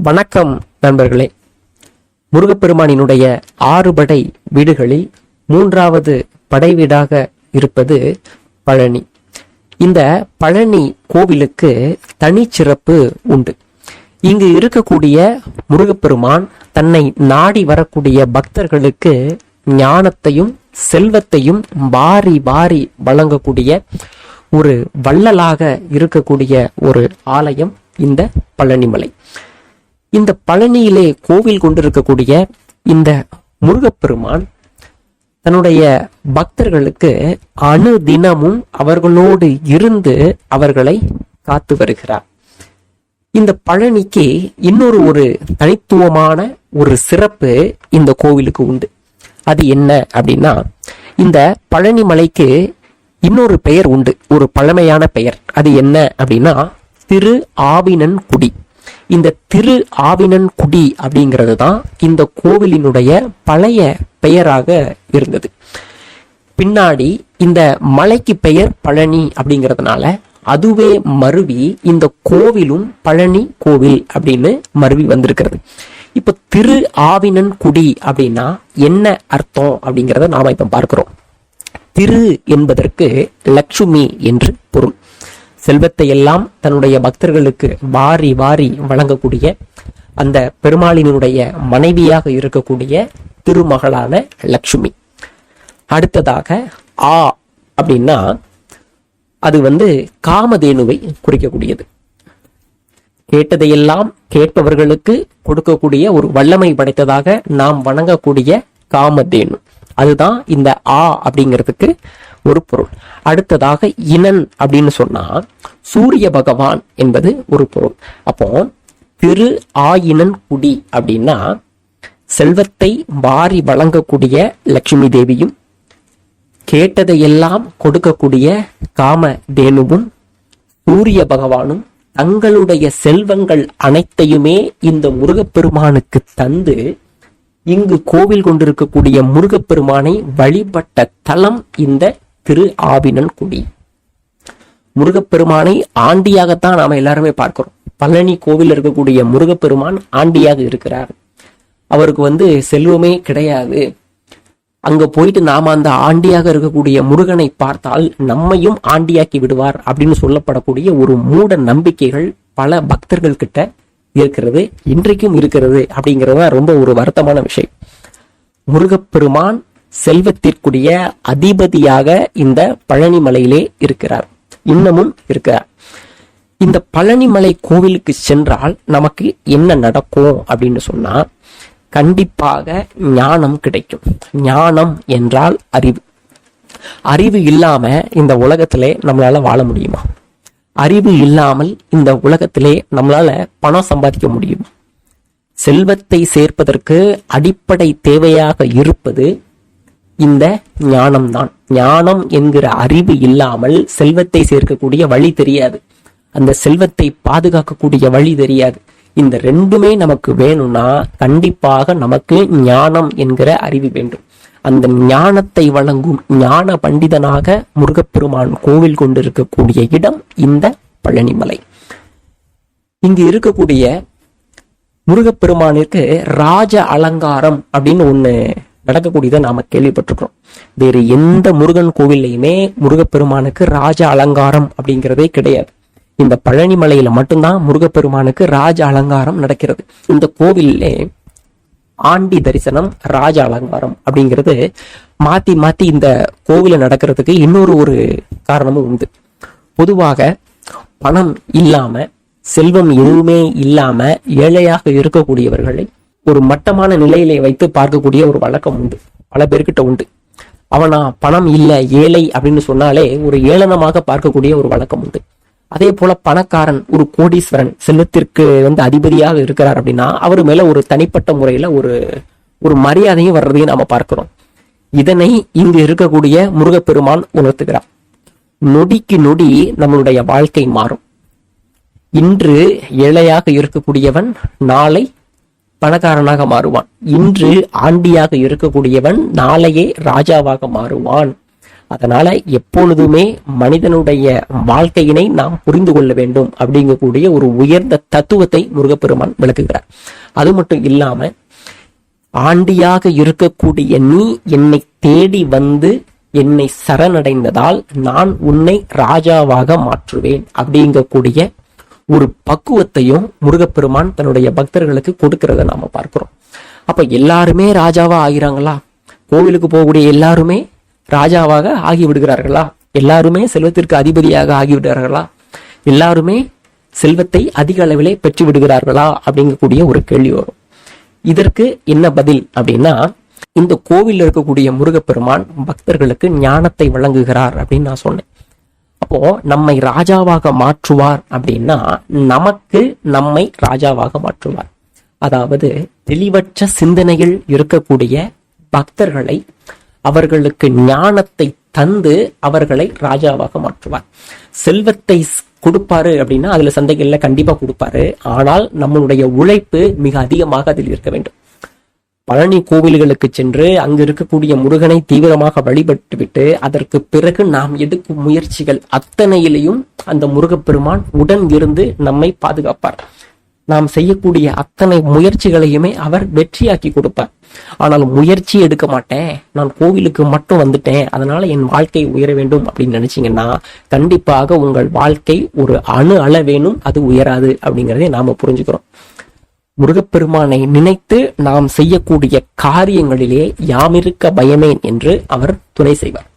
வணக்கம் நண்பர்களே. முருகப்பெருமானினுடைய 6 படை வீடுகளில் 3வது படை வீடாக இருப்பது பழனி. இந்த பழனி கோவிலுக்கு தனிச்சிறப்பு உண்டு. இங்கு இருக்கக்கூடிய முருகப்பெருமான் தன்னை நாடி வரக்கூடிய பக்தர்களுக்கு ஞானத்தையும் செல்வத்தையும் வாரி வாரி வழங்கக்கூடிய ஒரு வள்ளலாக இருக்கக்கூடிய ஒரு ஆலயம் இந்த பழனிமலை. இந்த பழனியிலே கோவில் கொண்டிருக்கக்கூடிய இந்த முருகப்பெருமான் தன்னுடைய பக்தர்களுக்கு அனுதினமும் அவர்களோடு இருந்து அவர்களை காத்து வருகிறார். இந்த பழனிக்கு இன்னொரு ஒரு தனித்துவமான ஒரு சிறப்பு இந்த கோவிலுக்கு உண்டு. அது என்ன அப்படின்னா, இந்த பழனி மலைக்கு இன்னொரு பெயர் உண்டு, ஒரு பழமையான பெயர். அது என்ன அப்படின்னா திரு ஆவினன்குடி. இந்த திரு ஆவினன்குடி அப்படிங்கிறது தான் இந்த கோவிலினுடைய பழைய பெயராக இருந்தது. பின்னாடி இந்த மலைக்கு பெயர் பழனி அப்படிங்கிறதுனால அதுவே மருவி இந்த கோவிலும் பழனி கோவில் அப்படின்னு மருவி வந்திருக்கிறது. இப்ப திரு ஆவினன்குடி அப்படின்னா என்ன அர்த்தம் அப்படிங்கிறத நாம இப்ப பார்க்கிறோம். திரு என்பதற்கு லட்சுமி என்று பொருள். செல்வத்தை எல்லாம் தன்னுடைய பக்தர்களுக்கு வாரி வாரி வழங்கக்கூடிய அந்த பெருமாளினுடைய மனைவியாக இருக்கக்கூடிய திருமகளான லட்சுமி. அடுத்ததாக ஆ அப்படின்னா அது காமதேனுவை குறிக்கக்கூடியது. கேட்டதையெல்லாம் கேட்பவர்களுக்கு கொடுக்கக்கூடிய ஒரு வல்லமை படைத்ததாக நாம் வணங்கக்கூடிய காமதேனு, அதுதான் இந்த ஆ அப்படிங்கிறதுக்கு ஒரு பொருள். அடுத்ததாக இனன் அப்படின்னு சொன்னா சூரிய பகவான் என்பது ஒரு பொருள். அப்போ திரு ஆயினன் குடி அப்படின்னா செல்வத்தை வாரி வழங்கக்கூடிய லட்சுமி தேவியும், கேட்டதையெல்லாம் கொடுக்கக்கூடிய காமதேனுவும், சூரிய பகவானும் தங்களுடைய செல்வங்கள் அனைத்தையுமே இந்த முருகப்பெருமானுக்கு தந்து இங்கு கோவில் கொண்டிருக்கக்கூடிய முருகப்பெருமானை வழிபட்ட தலம் இந்த திரு ஆவினன்குடி. முருகப்பெருமானை ஆண்டியாகத்தான் நாம எல்லாருமே பார்க்கிறோம். பழனி கோவில் இருக்கக்கூடிய முருகப்பெருமான் ஆண்டியாக இருக்கிறார். அவருக்கு செல்வமே கிடையாது. அங்க போயிட்டு நாம அந்த ஆண்டியாக இருக்கக்கூடிய முருகனை பார்த்தால் நம்மையும் ஆண்டியாக்கி விடுவார் அப்படின்னு சொல்லப்படக்கூடிய ஒரு மூட நம்பிக்கைகள் பல பக்தர்கள் கிட்ட இருக்கிறது, இன்றைக்கும் இருக்கிறது. அப்படிங்கிறது ரொம்ப ஒரு வருத்தமான விஷயம். முருகப்பெருமான் செல்வத்திற்குரிய அதிபதியாக இந்த பழனிமலையிலே இருக்கிறார், இன்னமும் இருக்கிறார். இந்த பழனிமலை கோவிலுக்கு சென்றால் நமக்கு என்ன நடக்கும் அப்படின்னு சொன்னா, கண்டிப்பாக ஞானம் கிடைக்கும். ஞானம் என்றால் அறிவு. அறிவு இல்லாம இந்த உலகத்திலே நம்மளால வாழ முடியுமா? அறிவு இல்லாமல் இந்த உலகத்திலே நம்மளால பணம் சம்பாதிக்க முடியும்? செல்வத்தை சேர்ப்பதற்கு அடிப்படை தேவையாக இருப்பது இந்த ஞானம்தான். ஞானம் என்கிற அறிவு இல்லாமல் செல்வத்தை சேர்க்கக்கூடிய வழி தெரியாது, அந்த செல்வத்தை பாதுகாக்கக்கூடிய வழி தெரியாது. இந்த ரெண்டுமே நமக்கு வேணும்னா கண்டிப்பாக நமக்கு ஞானம் என்கிற அறிவு வேண்டும். அந்த ஞானத்தை வழங்கும் ஞான பண்டிதனாக முருகப்பெருமான் கோவில் கொண்டிருக்கக்கூடிய இடம் இந்த பழனிமலை. இங்கு இருக்கக்கூடிய முருகப்பெருமானிற்கு ராஜ அலங்காரம் அப்படின்னு ஒண்ணு நடக்கக்கூடியதை நாம கேள்விப்பட்டிருக்கிறோம். வேறு எந்த முருகன் கோவில்லையுமே முருகப்பெருமானுக்கு ராஜ அலங்காரம் அப்படிங்கிறதே கிடையாது. இந்த பழனிமலையில மட்டும்தான் முருகப்பெருமானுக்கு ராஜ அலங்காரம் நடக்கிறது. இந்த கோவிலே ஆண்டி தரிசனம், ராஜ அலங்காரம் அப்படிங்கிறது மாத்தி மாத்தி இந்த கோவில நடக்கிறதுக்கு இன்னொரு ஒரு காரணமும் உண்டு. பொதுவாக பணம் இல்லாம, செல்வம் எதுவுமே இல்லாம ஏழையாக இருக்கக்கூடியவர்களை ஒரு மட்டமான நிலையிலே வைத்து பார்க்கக்கூடிய ஒரு வழக்கம் உண்டு, பல பேர்கிட்ட உண்டு. அவனா பணம் இல்லை, ஏழை அப்படின்னு சொன்னாலே ஒரு ஏளனமாக பார்க்கக்கூடிய ஒரு வழக்கம் உண்டு. அதே போல பணக்காரன், ஒரு கோடீஸ்வரன், செல்வத்திற்கு அதிபதியாக இருக்கிறார் அப்படின்னா அவர் மேல ஒரு தனிப்பட்ட முறையில ஒரு மரியாதையும் வர்றதையும் நாம பார்க்கிறோம். இதனை இங்கு இருக்கக்கூடிய முருகப்பெருமான் உணர்த்துகிறார். நொடிக்கு நொடி நம்மளுடைய வாழ்க்கை மாறும். இன்று ஏழையாக இருக்கக்கூடியவன் நாளை பணக்காரனாக மாறுவான். இன்று ஆண்டியாக இருக்கக்கூடியவன் நாளையே ராஜாவாக மாறுவான். அதனால எப்பொழுதுமே மனிதனுடைய வாழ்க்கையினை நாம் புரிந்து கொள்ள வேண்டும் அப்படிங்கக்கூடிய ஒரு உயர்ந்த தத்துவத்தை முருகப்பெருமான் விளக்குகிறார். அது மட்டும் இல்லாம ஆண்டியாக இருக்கக்கூடிய நீ என்னை தேடி வந்து என்னை சரணடைந்ததால் நான் உன்னை ராஜாவாக மாற்றுவேன் அப்படிங்கக்கூடிய ஒரு பக்குவத்தையும் முருகப்பெருமான் தன்னுடைய பக்தர்களுக்கு கொடுக்கிறத நாம பார்க்கிறோம். அப்ப எல்லாருமே ராஜாவா ஆகிறாங்களா? கோவிலுக்கு போகக்கூடிய எல்லாருமே ராஜாவாக ஆகிவிடுகிறார்களா? எல்லாருமே செல்வத்திற்கு அதிபதியாக ஆகிவிடுகிறார்களா? எல்லாருமே செல்வத்தை அதிக அளவிலே பெற்று விடுகிறார்களா அப்படிங்கக்கூடிய ஒரு கேள்வி வரும். இதற்கு என்ன பதில் அப்படின்னா, இந்த கோவில் இருக்கக்கூடிய முருகப்பெருமான் பக்தர்களுக்கு ஞானத்தை வழங்குகிறார் அப்படின்னு நான் சொன்னேன். அப்போ நம்மை ராஜாவாக மாற்றுவார் அப்படின்னா நமக்கு நம்மை ராஜாவாக மாற்றுவார். அதாவது தெளிவற்ற சிந்தனையில் இருக்கக்கூடிய பக்தர்களை அவர்களுக்கு ஞானத்தை தந்து அவர்களை ராஜாவாக மாற்றுவார். செல்வத்தை கொடுப்பாரு அப்படின்னா அதுல சந்தேகம் இல்லை, கண்டிப்பா கொடுப்பாரு. ஆனால் நம்மளுடைய உழைப்பு மிக அதிகமாக அதில் இருக்க வேண்டும். பழனி கோவில்களுக்கு சென்று அங்கு இருக்கக்கூடிய முருகனை தீவிரமாக வழிபட்டு விட்டு அதற்கு பிறகு நாம் எடுக்கும் முயற்சிகள் அத்தனையிலையும் அந்த முருகப்பெருமான் உடன் இருந்து நம்மை பாதுகாப்பார். நாம் செய்யக்கூடிய அத்தனை முயற்சிகளையுமே அவர் வெற்றியாக்கி கொடுப்பார். ஆனால் முயற்சி எடுக்க மாட்டேன், நான் கோவிலுக்கு மட்டும் வந்துட்டேன், அதனால என் வாழ்க்கை உயர வேண்டும் அப்படின்னு நினைச்சீங்கன்னா கண்டிப்பாக உங்கள் வாழ்க்கை ஒரு அணு அளவேனும் அது உயராது அப்படிங்கிறதை நாம புரிஞ்சுக்கிறோம். முருகப்பெருமானை நினைத்து நாம் செய்யக்கூடிய காரியங்களிலே யாமிருக்க பயமேன் என்று அவர் துணை செய்வார்.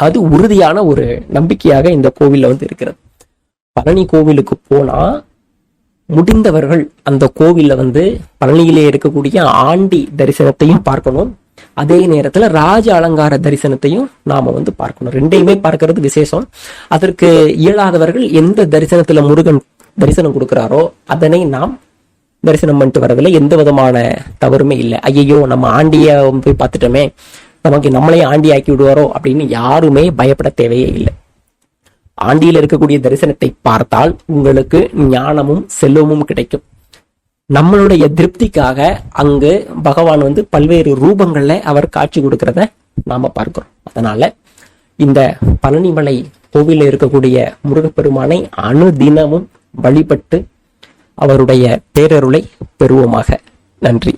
அது உறுதியான ஒரு நம்பிக்கையாக இந்த கோவில்ல இருக்கிறது. பழனி கோவிலுக்கு போனா முடிந்தவர்கள் அந்த கோவில்ல பழனியிலே இருக்கக்கூடிய ஆண்டி தரிசனத்தையும் பார்க்கணும், அதே நேரத்துல ராஜ அலங்கார தரிசனத்தையும் நாம பார்க்கணும். ரெண்டையுமே பார்க்கறது விசேஷம். அதற்கு இயலாதவர்கள் எந்த தரிசனத்துல முருகன் தரிசனம் கொடுக்கிறாரோ அதனை நாம் தரிசனம் பண்ணிட்டு வர்றதுல எந்த விதமான தவறுமே இல்லை. ஐயோ நம்ம ஆண்டிய போய் பார்த்துட்டோமே, நமக்கு நம்மளே ஆண்டி ஆக்கி விடுவாரோ அப்படின்னு யாருமே பயப்பட தேவையே இல்லை. ஆண்டியில் இருக்கக்கூடிய தரிசனத்தை பார்த்தால் உங்களுக்கு ஞானமும் செல்வமும் கிடைக்கும். நம்மளுடைய திருப்திக்காக அங்கு பகவான் பல்வேறு ரூபங்கள்ல அவர் காட்சி கொடுக்கிறத நாம பார்க்கிறோம். அதனால இந்த பழனிமலை கோவிலில் இருக்கக்கூடிய முருகப்பெருமானை அனுதினமும் வழிபட்டு அவருடைய பேரருளை பெறுவோமாக. நன்றி.